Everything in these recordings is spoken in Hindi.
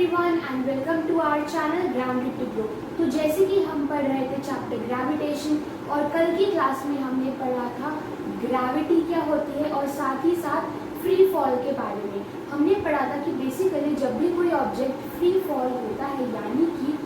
Everyone and welcome to our channel grounded to grow. तो जैसे कि हम पढ़ रहे थे चैप्टर ग्रेविटेशन और कल की क्लास में हमने पढ़ा था ग्रेविटी क्या होती है और साथ ही साथ फ्री फॉल के बारे में। हमने पढ़ा था कि बेसिकली जब भी कोई ऑब्जेक्ट फ्री फॉल होता है यानी कि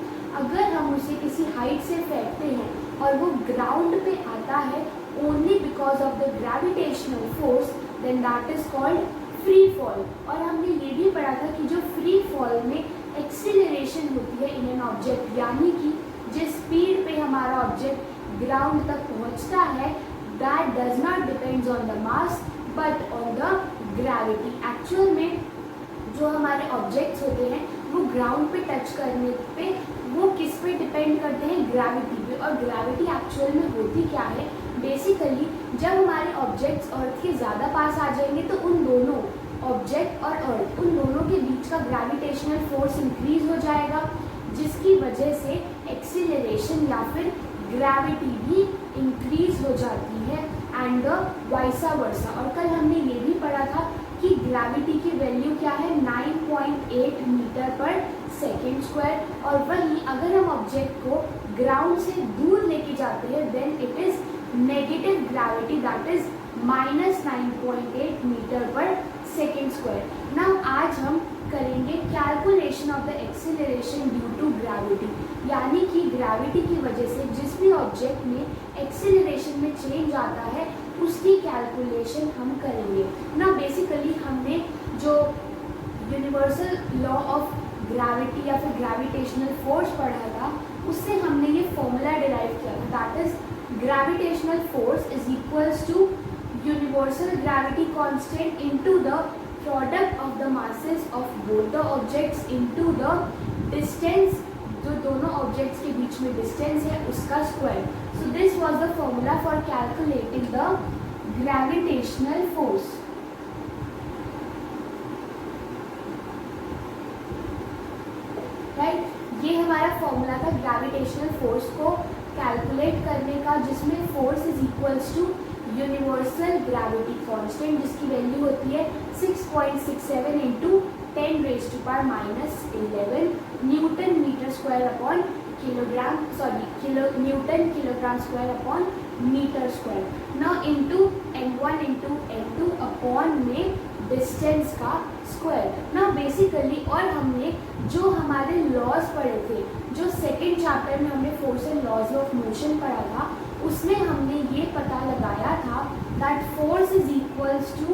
अगर हम उसे किसी हाइट से फेंकते हैं और वो ग्राउंड पे आता है only because of the gravitational force then that is called free fall. और हमने ये भी पढ़ा था कि जो फ्री फॉल में एक्सीलरेशन होती है इन एन ऑब्जेक्ट यानी कि जिस स्पीड पे हमारा ऑब्जेक्ट ग्राउंड तक पहुंचता है that does not depends on the mass but on the gravity. Actual में जो हमारे ऑब्जेक्ट्स होते हैं वो ग्राउंड पे टच करने पे वो किस पे डिपेंड करते हैं, ग्रेविटी पे। और ग्रेविटी एक्चुअल में होती क्या है, बेसिकली जब हमारे ऑब्जेक्ट्स अर्थ के ज़्यादा पास आ जाएंगे तो उन दोनों ऑब्जेक्ट और अर्थ उन दोनों के बीच का ग्रेविटेशनल फोर्स इंक्रीज हो जाएगा जिसकी वजह से एक्सीलरेशन या फिर ग्रेविटी भी इंक्रीज हो जाती है एंड वाइसा वर्सा। और कल हमने ये भी पढ़ा था कि ग्रेविटी की वैल्यू क्या है, 9.8 मीटर पर सेकेंड स्क्वायर। और वहीं अगर हम ऑब्जेक्ट को ग्राउंड से दूर लेके जाते हैं then it is negative gravity that is -9.8 metre per second square. Now आज हम करेंगे calculation of the acceleration due to gravity यानी कि ग्रेविटी की वजह से जिस भी ऑब्जेक्ट में एक्सीलरेशन में चेंज आता है उसकी कैलकुलेशन हम करेंगे ना। बेसिकली हमने जो यूनिवर्सल लॉ ऑफ ग्रेविटी या फिर ग्रेविटेशनल फोर्स पढ़ा था उससे हमने ये फॉर्मूला डिराइव किया था that is gravitational force is equals to universal gravity constant into the product of the masses of both the objects into the distance जो दोनों ऑब्जेक्ट्स के बीच में डिस्टेंस है उसका square. So this was the formula for calculating the gravitational force. Right, ये हमारा फॉर्मूला था ग्रेविटेशनल फोर्स को कैलकुलेट करने का जिसमें force is equals to universal gravity constant जिसकी वैल्यू होती है 6.67 into 10⁻⁻11 newton metre square upon kilogram newton kilogram square upon metre square ना into n1 into n2 upon में डिस्टेंस का स्क्वायर ना बेसिकली। और हमने जो हमारे लॉज पढ़े थे जो सेकेंड चैप्टर में हमने force and laws of motion पढ़ा था उसमें हमने ये पता लगाया था that force is equals to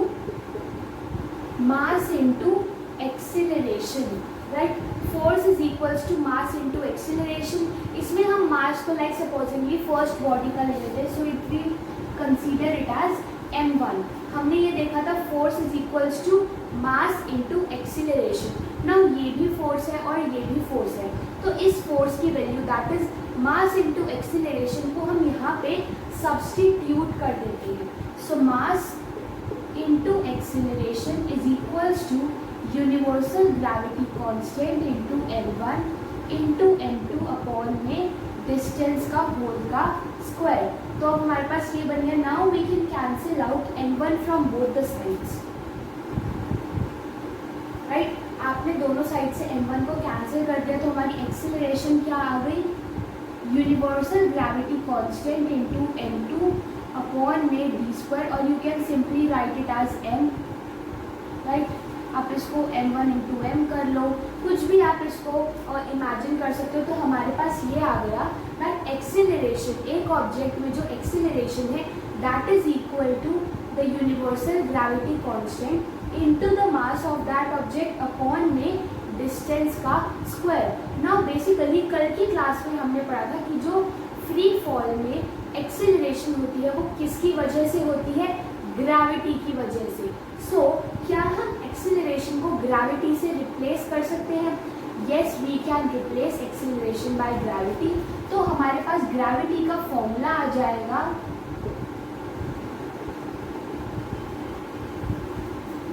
mass into acceleration. Right, force is equals to mass into acceleration. इसमें हम मास को लाइक सपोजिंगली फर्स्ट बॉडी का ले लेते हैं so it will consider it as m1। हमने ये देखा था force is equals to mass into acceleration. ना ये भी फोर्स है और ये भी फोर्स है तो इस फोर्स की value that is mass into acceleration को हम यहाँ पे सब्स्टिट्यूट कर देते हैं। So mass into acceleration is equals to universal gravity constant into m1 into m2 upon में डिस्टेंस का होल का स्क्वायर। तो अब हमारे पास ये बन गया। Now we can cancel out n1 from both the sides. Right, आपने दोनों साइड से m1 को कैंसिल कर दिया तो हमारी एक्सीलरेशन क्या आ गई, universal gravity constant into m2 upon में d स्क्वायर और you can simply write it as m। Right, आप इसको m1 इंटू m कर लो, कुछ भी आप इसको इमेजिन कर सकते हो। तो हमारे पास ये आ गया दैट एक्सीलरेशन एक ऑब्जेक्ट में जो एक्सीलरेशन है that is equal to the universal gravity constant into the mass of that object upon में डिस्टेंस का स्क्वायर। नाउ बेसिकली कल की क्लास में हमने पढ़ा था कि जो फ्री फॉल में एक्सीलरेशन होती है वो किसकी वजह से होती है, ग्रेविटी की वजह से। सो क्या हम एक्सीलरेशन को ग्रेविटी से रिप्लेस कर सकते हैं? Yes, we can replace acceleration by gravity. तो हमारे पास ग्रेविटी का फॉर्मूला आ जाएगा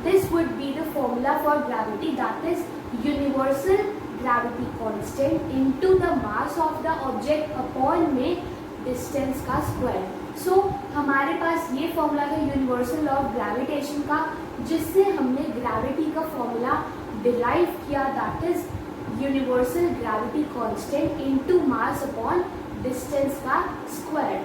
this would be the formula for gravity that is universal gravity constant into the mass of the object upon में डिस्टेंस का स्क्वायर। सो हमारे पास ये फॉर्मूला था यूनिवर्सल लॉ ऑफ ग्रेविटेशन का जिससे हमने ग्रेविटी का फॉर्मूला डिराइव किया that is universal gravity constant into mass upon distance का स्क्वायर।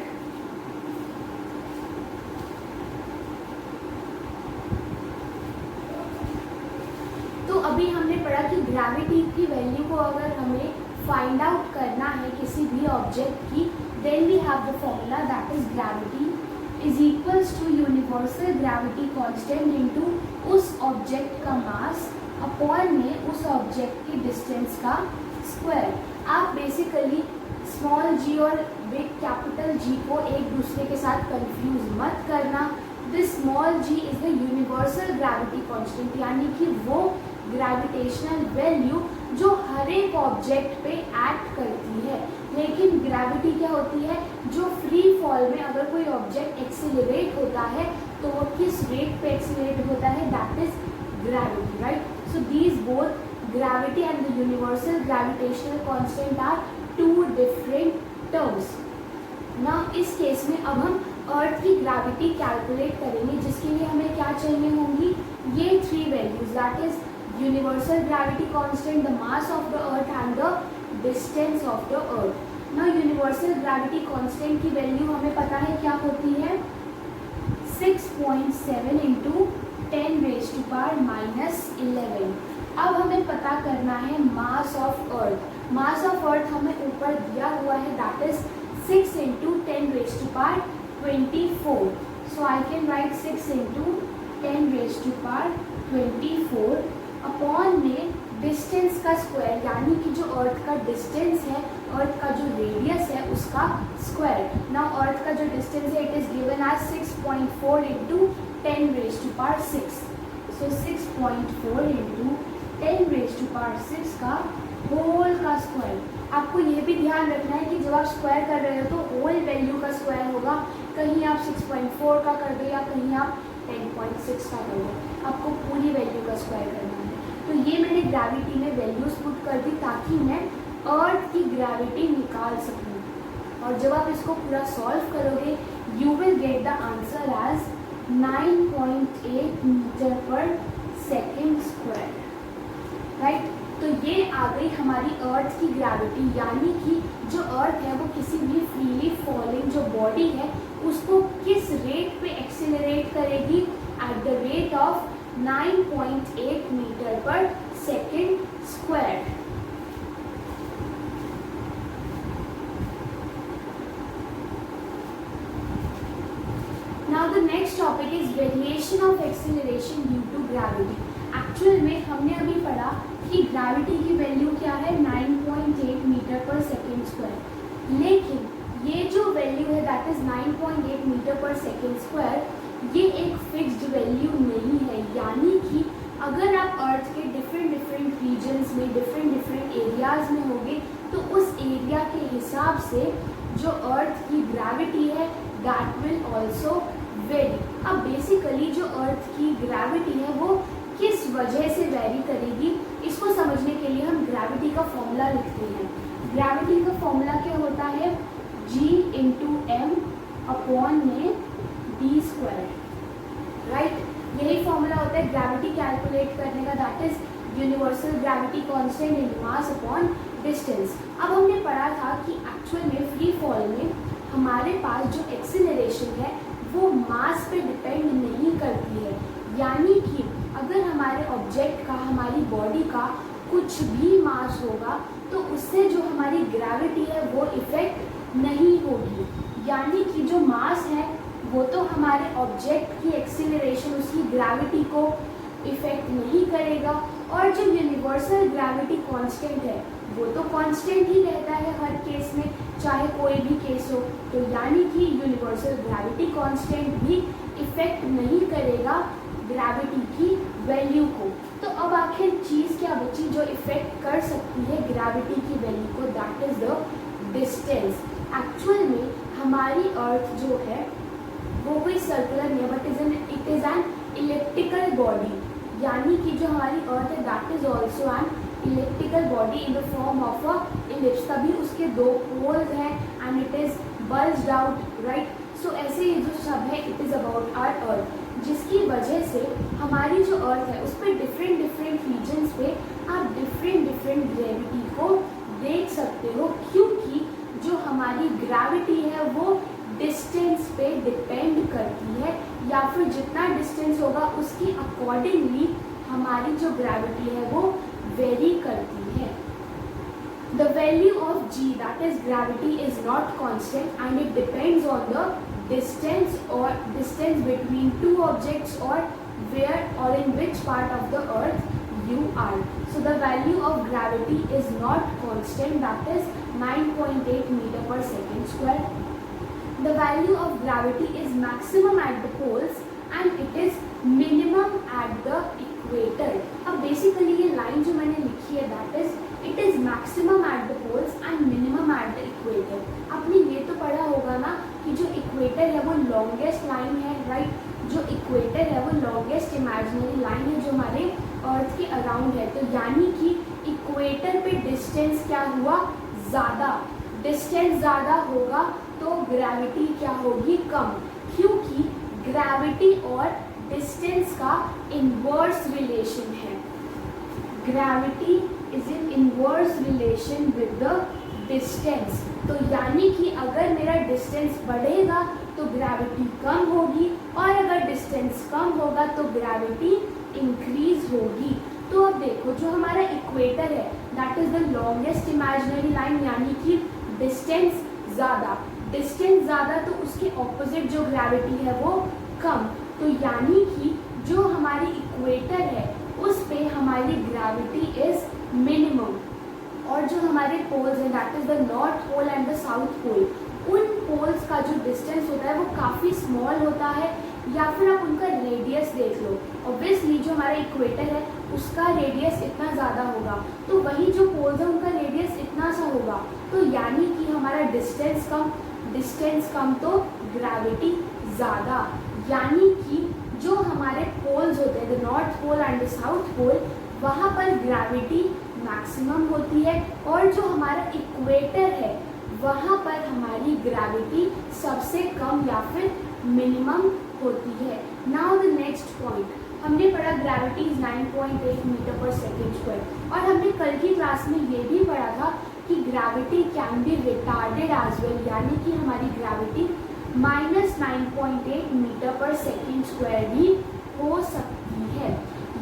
तो अभी हमने पढ़ा कि ग्रेविटी की वैल्यू को अगर हमें फाइंड आउट करना है किसी भी ऑब्जेक्ट की, then we have the formula that is gravity is equals to universal gravity constant into उस ऑब्जेक्ट का मास अपॉन में उस ऑब्जेक्ट की डिस्टेंस का स्क्वायर। आप बेसिकली स्मॉल जी और बिग कैपिटल जी को एक दूसरे के साथ कंफ्यूज मत करना। This small G is the universal gravity constant, यानी कि वो ग्रेविटेशनल वैल्यू जो हर एक ऑब्जेक्ट पे एक्ट करती है। लेकिन ग्रेविटी क्या होती है, जो फ्री फॉल में अगर कोई ऑब्जेक्ट एक्सीलरेट होता है तो वो किस रेट पे एक्सीलरेट होता है, that is gravity, right. So these both gravity and the universal gravitational constant are two different terms. ना इस केस में अब हम अर्थ की ग्रेविटी कैलकुलेट करेंगे, जिसके लिए हमें क्या चाहिए होंगी, ये three values, that is universal gravity constant, the mass of the earth and the distance of the earth. ना यूनिवर्सल ग्रेविटी कांस्टेंट की वैल्यू हमें पता है क्या होती है, 6.7 इंटू 10⁻⁻11। अब हमें पता करना है mass of earth. Mass of earth हमें ऊपर दिया हुआ है, that is 6 into 10⁻24। So I can write 6 into 10⁻24 upon में डिस्टेंस का स्क्वायर, यानी कि जो अर्थ का डिस्टेंस है, अर्थ का जो रेडियस है उसका स्क्वायर। नाउ अर्थ का जो डिस्टेंस है it is given as 6.4 into 10⁻6। सो 6.4 इंटू 10⁻6 का होल का स्क्वायर। आपको ये भी ध्यान रखना है कि जब आप स्क्वायर कर रहे हो तो होल वैल्यू का स्क्वायर होगा, कहीं आप 6.4 का कर दो या कहीं आप 10.6 का कर दो, आपको पूरी वैल्यू का स्क्वायर करना है। तो ये मैंने ग्रेविटी में वैल्यूज पुट कर दी ताकि मैं अर्थ की ग्रेविटी निकाल सकूँ, और जब आप इसको पूरा सॉल्व करोगे you will get the answer as 9.8 metre per second square, right. तो ये आ गई हमारी अर्थ की ग्रेविटी, यानी कि जो अर्थ है वो किसी भी फ्रीली फॉलिंग जो बॉडी है उसको किस रेट पे एक्सीलरेट करेगी, at the rate of 9.8 metre per second square. Now the next topic is variation of acceleration due to gravity. Actual में हमने अभी पढ़ा कि ग्रेविटी की वैल्यू क्या है, 9.8 मीटर पर सेकेंड स्क्वायर। लेकिन ये जो वैल्यू है that is 9.8 metre per second square, ये एक फिक्स्ड वैल्यू नहीं है। यानी कि अगर आप अर्थ के डिफरेंट रीजन्स में डिफरेंट एरियाज में होंगे तो उस एरिया के हिसाब से जो अर्थ की ग्रेविटी है दैट विल ऑल्सो वेरी। अब बेसिकली जो अर्थ की ग्रेविटी है वो किस वजह से वेरी करेगी, इसको समझने के लिए हम ग्रेविटी का फॉर्मूला लिखते हैं। ग्रेविटी का फॉर्मूला क्या होता है, G इंटू एम अपॉन में डी स्क्वायर, राइट। यही फॉर्मूला होता है ग्रेविटी कैलकुलेट करने का, that is universal gravity constant in mass upon distance. अब हमने पढ़ा था कि एक्चुअल में फ्री फॉल में हमारे पास जो एक्सीलरेशन है वो मास पे डिपेंड नहीं करती है। यानी कि अगर हमारे ऑब्जेक्ट का, हमारी बॉडी का कुछ भी मास होगा तो उससे जो हमारी ग्रेविटी है वो इफेक्ट नहीं होगी। यानी कि जो मास है वो तो हमारे ऑब्जेक्ट की एक्सीलरेशन, उसकी ग्रेविटी को इफेक्ट नहीं करेगा, और जो यूनिवर्सल ग्रेविटी कांस्टेंट है वो तो कांस्टेंट ही रहता है हर केस में, चाहे कोई भी केस हो। तो यानी कि यूनिवर्सल ग्रेविटी कांस्टेंट भी इफेक्ट नहीं करेगा ग्रेविटी की वैल्यू को। तो अब आखिर चीज़ क्या बची जो इफेक्ट कर सकती है ग्रेविटी की वैल्यू को, that is the distance. Actual में हमारी अर्थ जो है वो कोई सर्कुलर नहीं है, but it is an elliptical body. यानी कि जो हमारी अर्थ है that is also an elliptical body in the form of a ellipse, तभी उसके दो पोल्स हैं and it is bulged out, right. So ऐसे ये जो सब है it is about our earth. जिसकी वजह से हमारी जो अर्थ है उस पर डिफरेंट डिफरेंट रीजन्स पे आप डिफरेंट डिफरेंट ग्रेविटी को देख सकते हो, क्योंकि जो हमारी ग्रेविटी है वो डिस्टेंस पे डिपेंड करती है, या फिर जितना डिस्टेंस होगा उसकी अकॉर्डिंगली हमारी जो ग्रेविटी है वो वेरी करती है। The value of g, that is gravity, is not constant and it depends on the distance between two objects or where or in which part of the earth you are. So the value of gravity is not constant, that is 9.8 meter per second square. The value of gravity is maximum at the poles and it is minimum at the equator. अब basically ये line जो मैंने लिखी है that is it is maximum at the poles and minimum at the equator. आपने ये तो पढ़ा होगा ना कि जो इक्वेटर है वो लॉन्गेस्ट लाइन है, राइट? जो इक्वेटर है वो लॉन्गेस्ट इमेजिनरी लाइन है जो हमारे अर्थ के अराउंड है। तो यानी कि इक्वेटर पे डिस्टेंस क्या हुआ? ज़्यादा। डिस्टेंस ज़्यादा होगा तो ग्रेविटी क्या होगी? कम, क्योंकि ग्रेविटी और डिस्टेंस का इनवर्स रिलेशन है। Gravity is in inverse relation with the distance. तो यानी कि अगर मेरा डिस्टेंस बढ़ेगा तो ग्रेविटी कम होगी और अगर डिस्टेंस कम होगा तो ग्रेविटी इंक्रीज होगी। तो अब देखो जो हमारा इक्वेटर है that is the longest imaginary line, यानी कि डिस्टेंस ज़्यादा। डिस्टेंस ज़्यादा तो उसके ऑपोजिट जो ग्रेविटी है वो कम। तो यानी कि जो हमारी इक्वेटर है उस पे हमारी ग्रेविटी इज मिनिमम, और जो हमारे पोल्स हैं that is the north pole and the south pole, उन पोल्स का जो डिस्टेंस होता है वो काफ़ी स्मॉल होता है, या फिर आप उनका रेडियस देख लो। ऑब्वियसली जो हमारा इक्वेटर है उसका रेडियस इतना ज़्यादा होगा, तो वही जो पोल्स हैं उनका रेडियस इतना सा होगा। तो यानी कि हमारा डिस्टेंस कम तो ग्रेविटी ज़्यादा। यानी कि जो हमारे पोल्स होते हैं the north pole and the south pole, वहाँ पर ग्रेविटी मैक्सिमम होती है, और जो हमारा इक्वेटर है वहाँ पर हमारी ग्रेविटी सबसे कम या फिर मिनिमम होती है। नाउ द नेक्स्ट पॉइंट, हमने पढ़ा gravity is 9.8 metre per second square, और हमने कल की क्लास में ये भी पढ़ा था कि gravity can be retarded as well, यानी कि हमारी gravity -9.8 metre per second square भी हो सकती है।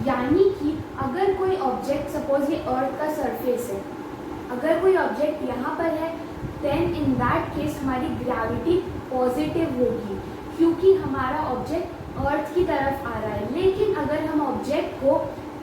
यानी कि अगर कोई ऑब्जेक्ट, सपोज ये अर्थ का सरफेस है, अगर कोई ऑब्जेक्ट यहाँ पर है देन इन दैट केस हमारी ग्रेविटी पॉजिटिव होगी, क्योंकि हमारा ऑब्जेक्ट अर्थ की तरफ आ रहा है। लेकिन अगर हम ऑब्जेक्ट को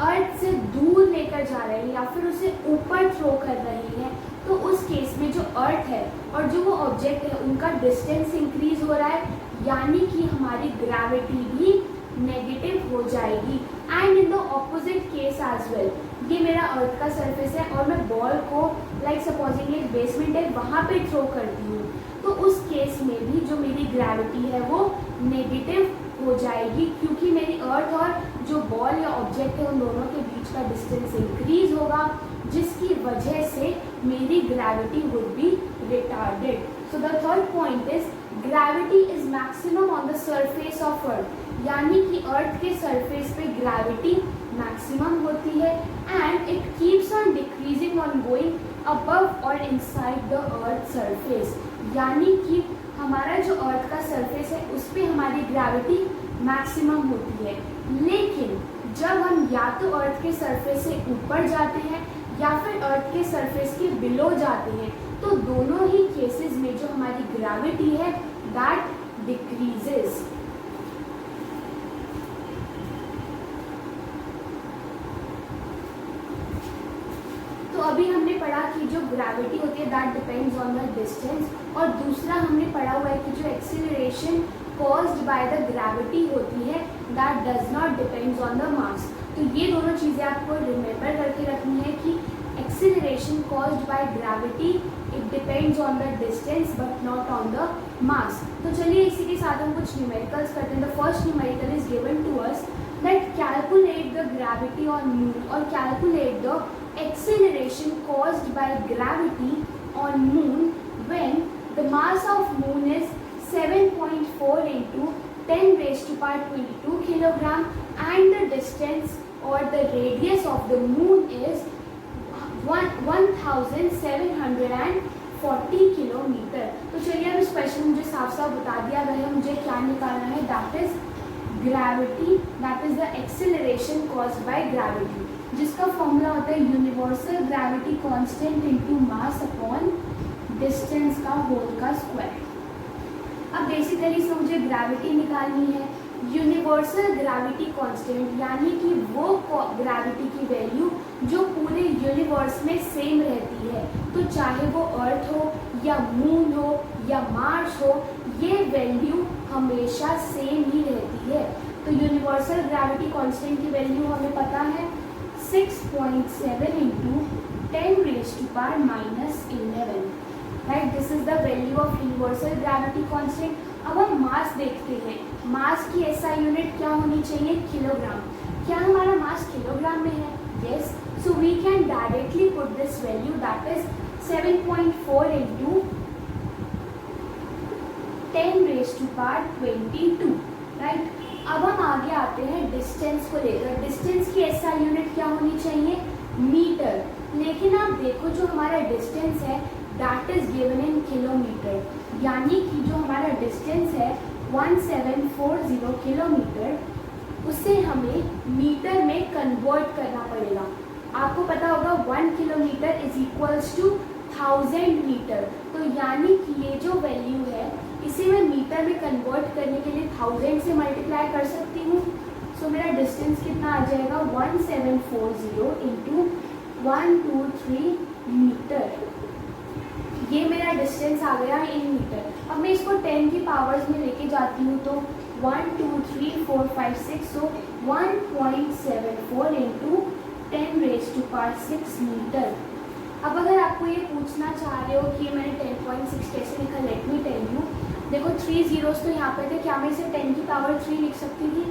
अर्थ से दूर लेकर जा रहे हैं या फिर उसे ऊपर थ्रो कर रहे हैं, तो उस केस में जो अर्थ है और जो वो ऑब्जेक्ट है उनका डिस्टेंस इंक्रीज हो रहा है, यानी कि हमारी ग्रेविटी भी नेगेटिव हो जाएगी। And in the opposite case as well, ये मेरा अर्थ का सरफेस है और मैं बॉल को लाइक सपोजिंग एक बेसमेंट है वहाँ पे थ्रो करती हूँ, तो उस केस में भी जो मेरी ग्रेविटी है वो नेगेटिव हो जाएगी, क्योंकि मेरी अर्थ और जो बॉल या ऑब्जेक्ट है उन दोनों के बीच का डिस्टेंस इंक्रीज होगा, जिसकी वजह से मेरी gravity would be retarded. So the third point is gravity is maximum on the surface of earth, यानी कि अर्थ के सरफेस पे ग्रेविटी मैक्सिमम होती है and it keeps on decreasing on going above और इनसाइड द अर्थ सरफेस। यानी कि हमारा जो अर्थ का सरफेस है उस पर हमारी ग्रेविटी मैक्सिमम होती है, लेकिन जब हम या तो अर्थ के सरफेस से ऊपर जाते हैं या फिर अर्थ के सरफेस के बिलो जाते हैं, तो दोनों ही केसेस में जो हमारी ग्रेविटी है दैट डिक्रीजेस। तो अभी हमने पढ़ा कि जो ग्रेविटी होती है that depends on the distance, और दूसरा हमने पढ़ा हुआ है कि जो acceleration caused by the gravity होती है that does not depends on the mass. तो ये दोनों चीज़ें आपको रिमेंबर करके रखनी है कि acceleration caused by gravity it depends on the distance but not on the mass. तो चलिए इसी के साथ हम कुछ न्यूमेरिकल्स करते हैं। The first numerical is given to us that calculate the gravity on moon or calculate the acceleration caused by gravity on moon when the mass of moon is 7.4 into 10 raised to power 22 kilogram and the distance or the radius of the moon is 1740 kilometre. तो चलिए अब इस क्वेश्चन मुझे साफ साफ बता दिया गया है मुझे क्या निकालना है, that is gravity, that is the acceleration caused by gravity, जिसका फॉर्मूला होता है universal gravity constant into mass upon distance का होल का स्क्वायर। अब बेसिकली इसमें मुझे ग्रेविटी निकालनी है, यूनिवर्सल ग्रेविटी कांस्टेंट यानी कि वो ग्रेविटी की वैल्यू जो पूरे यूनिवर्स में सेम रहती है, तो चाहे वो अर्थ हो या मून हो या मार्स हो, ये वैल्यू हमेशा सेम ही रहती है। तो यूनिवर्सल ग्रेविटी कांस्टेंट की वैल्यू हमें पता है 6.7 into 10 raised to power -11, right, this is the value of universal gravity constant. अब हम मास देखते हैं, मास की एसआई यूनिट क्या होनी चाहिए, किलोग्राम। क्या हमारा मास किलोग्राम में है? Yes, so we can directly put this value that is 7.4 into 10 raised to power 22, right. अब हम आगे आते हैं डिस्टेंस को लेकर, डिस्टेंस की एसआई यूनिट क्या होनी चाहिए, मीटर। लेकिन आप देखो जो हमारा डिस्टेंस है that is given in kilometre, यानी कि जो हमारा डिस्टेंस है 1740 किलोमीटर, उसे हमें मीटर में कन्वर्ट करना पड़ेगा। आपको पता होगा 1 kilometre is equals to 1000 metre, तो यानी कि ये जो वैल्यू है इसे मैं मीटर में कन्वर्ट करने के लिए 1000 से मल्टीप्लाई कर सकती हूँ। सो मेरा डिस्टेंस कितना आ जाएगा 1740 इंटू 123 मीटर, ये मेरा डिस्टेंस आ गया इन मीटर। अब मैं इसको 10 की पावर्स में लेके जाती हूँ तो 1 2 3 4 5 6, सो 1.74 into 10 raised to power 6 metre. अब अगर आपको ये पूछना चाह रहे हो कि मैंने 10.6 कैसे लिखा, लेट मी टेल यू। देखो 3 zeros तो यहाँ पे थे, क्या मैं इसे 10 की पावर 3 लिख सकती थी?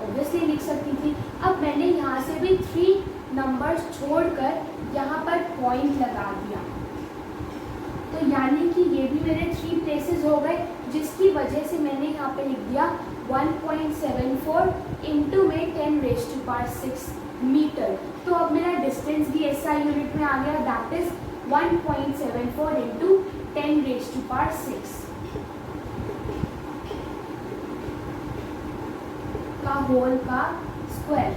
ऑब्वियसली लिख सकती थी। अब मैंने यहाँ से भी 3 नंबर्स छोड़कर यहाँ पर पॉइंट लगा दिया, तो यानी कि ये भी मेरे 3 प्लेसेस हो गए, जिसकी वजह से मैंने यहाँ पे लिख दिया 1.74 इंटू में 10 raised to power 6 मीटर। तो अब मेरा डिस्टेंस भी एसआई यूनिट में आ गया, that is 1.74 into 10 raised to power 6 का होल का स्क्वायर।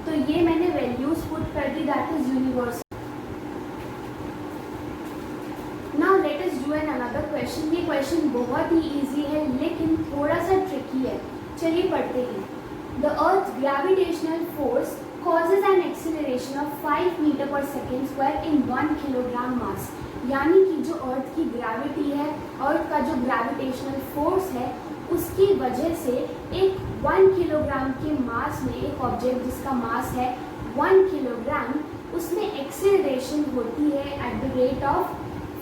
तो ये मैंने वैल्यूज पुट कर दी, that is universal. Now let us do an another question. ये क्वेश्चन बहुत ही इजी है लेकिन थोड़ा सा ट्रिकी है, चलिए पढ़ते हैं। The earth gravitational force causes an acceleration of 5 metre per second square in 1 kilogram mass, यानी कि जो अर्थ की ग्रेविटी है, अर्थ का जो ग्रेविटेशनल फोर्स है, उसकी वजह से एक 1 किलोग्राम के मास में एक ऑब्जेक्ट जिसका मास है 1 किलोग्राम, उसमें एक्सेलरेशन होती है at the rate of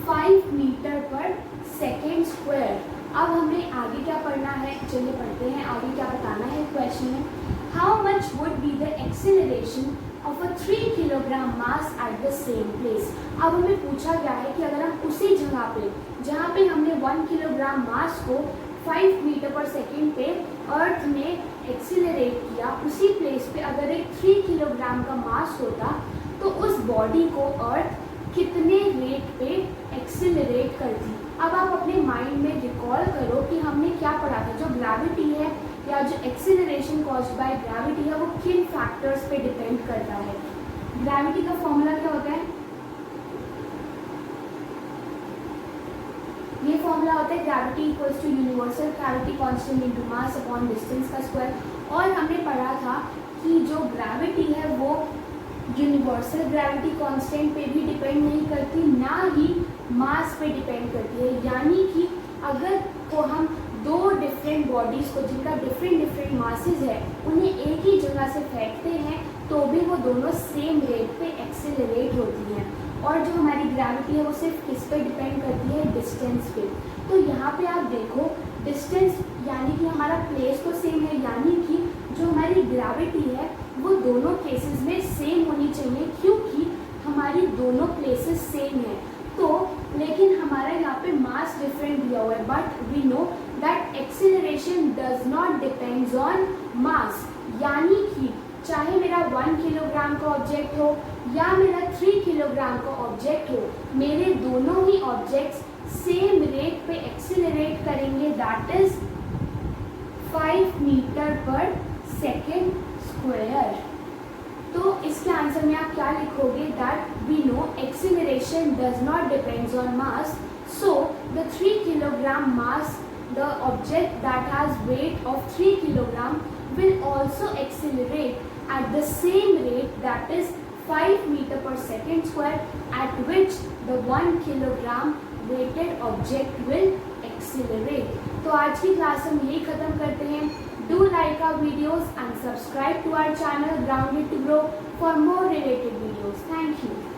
5 metre per second square. अब हमें आगे क्या पढ़ना है, चलिए पढ़ते हैं आगे क्या बताना है क्वेश्चन में। How much would be the acceleration of a 3 kilogram mass at the same place. अब हमें पूछा गया है कि अगर हम उसी जगह पे जहाँ पे हमने 1 किलोग्राम मास को 5 मीटर पर सेकेंड पे अर्थ में एक्सेलरेट किया, उसी प्लेस पे अगर एक 3 किलोग्राम का मास होता तो उस बॉडी को अर्थ कितने रेट पे एक्सेलरेट करती। अब आप अपने माइंड में रिकॉल करो कि हमने क्या पढ़ा था, जो ग्रेविटी है या जो एक्सेलरेशन कॉज्ड बाय ग्रेविटी है वो किन फैक्टर्स पे डिपेंड करता है। ग्रेविटी का फॉर्मूला क्या होता है, ये फॉर्मूला होता है gravity equals to universal gravity constant into mass upon distance का स्क्वायर। और हमने पढ़ा था कि जो ग्रेविटी है वो यूनिवर्सल ग्रेविटी कांस्टेंट पे भी डिपेंड नहीं करती, ना ही मास पे डिपेंड करती है, यानी कि अगर को हम 2 डिफरेंट बॉडीज़ को जिनका डिफरेंट मासेस है उन्हें एक ही जगह से फेंकते हैं तो भी वो दोनों सेम रेट पे एक्सेलरेट होती हैं। और जो हमारी ग्रेविटी है वो सिर्फ किस पे डिपेंड करती है, डिस्टेंस पे। तो यहाँ पे आप देखो डिस्टेंस यानी कि हमारा प्लेस तो सेम है, यानी कि जो हमारी ग्रेविटी है वो दोनों केसेस में सेम होनी चाहिए, क्योंकि हमारी दोनों प्लेसेस सेम है। तो लेकिन हमारा यहाँ पे मास डिफरेंट दिया हुआ है, but we know that acceleration does not depends on mass, यानी कि चाहे मेरा 1 किलोग्राम का ऑब्जेक्ट हो या मेरा 3 किलोग्राम का ऑब्जेक्ट हो, मेरे दोनों ही ऑब्जेक्ट्स सेम रेट पे एक्सिलरेट करेंगे, that is 5 metre per second square. तो इसके आंसर में आप क्या लिखोगे, that we know acceleration does not depends on mass, so the 3 kilogram mass, the object that has weight of 3 kilogram will also accelerate at the same rate, that is 5 meter per second square, at which the 1 kilogram weighted object will accelerate। तो आज की क्लास हम यही खत्म करते हैं। Do like our videos and subscribe to our channel Grounded to Grow for more related videos. Thank you.